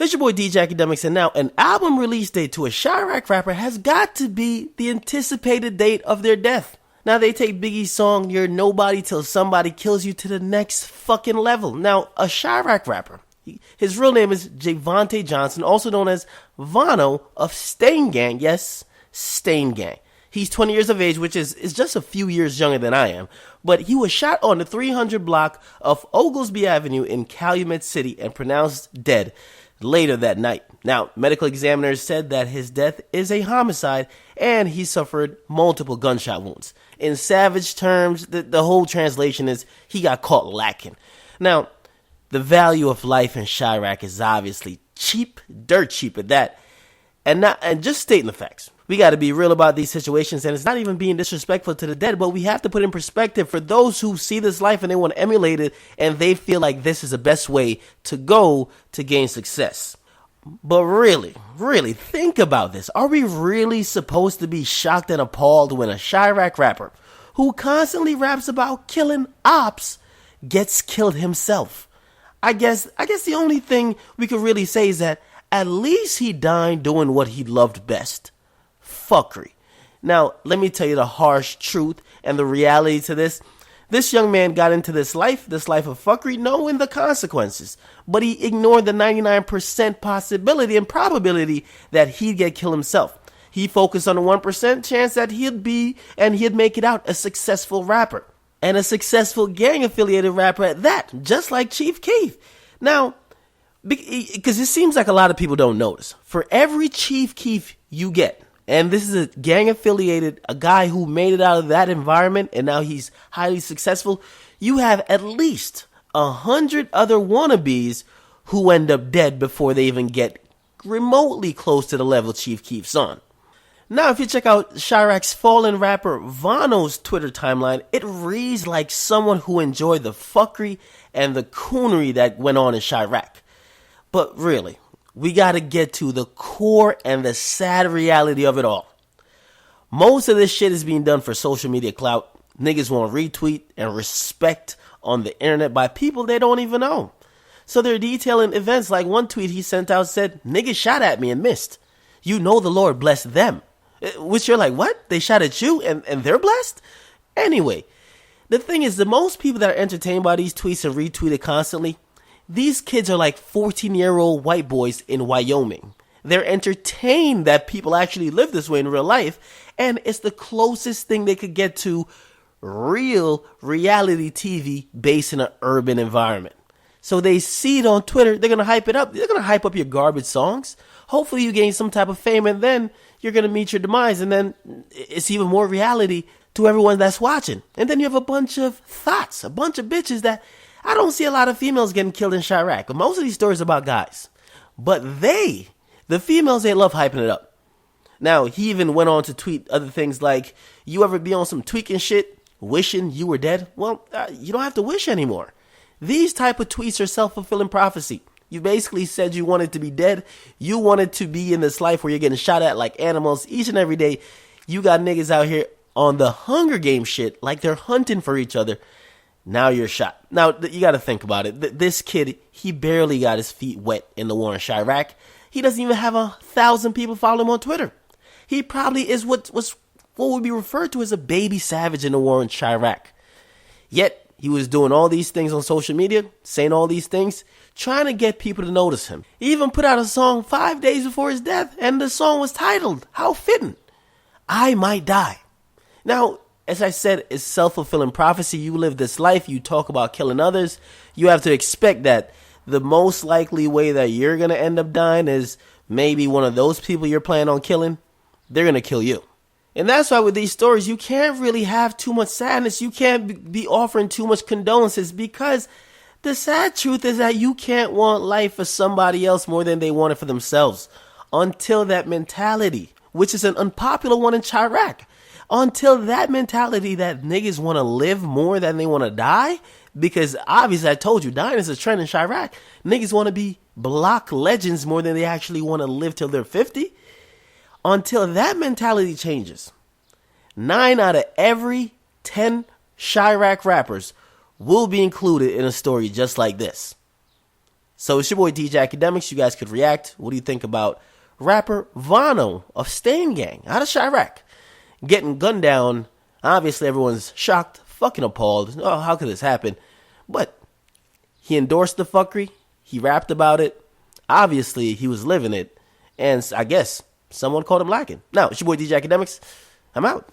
It's your boy DJ Akademiks, and now an album release date to a Chiraq rapper has got to be the anticipated date of their death. Now they take Biggie's song, You're Nobody Till Somebody Kills You, to the next fucking level. Now, a Chiraq rapper, his real name is Jevante Johnson, also known as Vano of Stain Gang. Yes, Stain Gang. He's 20 years of age, which is just a few years younger than I am. But he was shot on the 300 block of Oglesby Avenue in Calumet City and pronounced dead later that night. Now, medical examiners said that his death is a homicide and he suffered multiple gunshot wounds. In savage terms, the whole translation is he got caught lacking. Now, the value of life in Chiraq is obviously cheap, dirt cheap at that. And just stating the facts. We got to be real about these situations, and it's not even being disrespectful to the dead, but we have to put in perspective for those who see this life and they want to emulate it, and they feel like this is the best way to go to gain success. But really think about this. Are we really supposed to be shocked and appalled when a Chiraq rapper who constantly raps about killing ops gets killed himself? I guess the only thing we could really say is that at least he died doing what he loved best. Fuckery. Now, let me tell you the harsh truth and the reality to this. This young man got into this life of fuckery, knowing the consequences, but he ignored the 99% possibility and probability that he'd get killed himself. He focused on the 1% chance that he'd make it out a successful rapper, and a successful gang-affiliated rapper at that, just like Chief Keef. Now, because it seems like a lot of people don't notice, for every Chief Keef you get, and this is a gang affiliated, a guy who made it out of that environment and now he's highly successful, you have at least 100 other wannabes who end up dead before they even get remotely close to the level Chief Keef's on. Now, if you check out Chiraq's fallen rapper Vano's Twitter timeline, it reads like someone who enjoyed the fuckery and the coonery that went on in Chiraq. But really, we gotta get to the core and the sad reality of it all. Most of this shit is being done for social media clout. Niggas want retweet and respect on the internet by people they don't even know. So they're detailing events like one tweet he sent out said, "Niggas shot at me and missed. You know the Lord blessed them." Which you're like, what? They shot at you and they're blessed? Anyway, the thing is, the most people that are entertained by these tweets and retweet it constantly, these kids are like 14-year-old white boys in Wyoming. They're entertained that people actually live this way in real life, and it's the closest thing they could get to real reality TV based in an urban environment. So they see it on Twitter, they're going to hype it up. They're going to hype up your garbage songs. Hopefully you gain some type of fame, and then you're going to meet your demise, and then it's even more reality to everyone that's watching. And then you have a bunch of thoughts, a bunch of bitches that I don't see a lot of females getting killed in Chiraq, but most of these stories are about guys. But the females, they love hyping it up. Now, he even went on to tweet other things like, you ever be on some tweaking shit, wishing you were dead? Well, you don't have to wish anymore. These type of tweets are self-fulfilling prophecy. You basically said you wanted to be dead. You wanted to be in this life where you're getting shot at like animals each and every day. You got niggas out here on the Hunger Games shit, like they're hunting for each other. Now you're shot. Now, you got to think about it. This kid, he barely got his feet wet in the war in Chiraq. He doesn't even have 1,000 people follow him on Twitter. He probably is what would be referred to as a baby savage in the war in Chiraq. Yet, he was doing all these things on social media, saying all these things, trying to get people to notice him. He even put out a song 5 days before his death, and the song was titled, how fitting, I Might Die. Now, as I said, it's self-fulfilling prophecy. You live this life, you talk about killing others, you have to expect that the most likely way that you're going to end up dying is maybe one of those people you're planning on killing, they're going to kill you. And that's why with these stories, you can't really have too much sadness. You can't be offering too much condolences, because the sad truth is that you can't want life for somebody else more than they want it for themselves. Until that mentality, which is an unpopular one in Chiraq, until that mentality that niggas want to live more than they want to die, because obviously I told you, dying is a trend in Chiraq. Niggas want to be block legends more than they actually want to live till they're 50. Until that mentality changes, 9 out of every 10 Chiraq rappers will be included in a story just like this. So it's your boy DJ Akademiks. You guys could react. What do you think about rapper Vano of Stain Gang out of Chiraq getting gunned down? Obviously, everyone's shocked, fucking appalled. Oh, how could this happen? But he endorsed the fuckery. He rapped about it. Obviously, he was living it. And I guess someone called him lacking. Now, it's your boy DJ Akademiks. I'm out.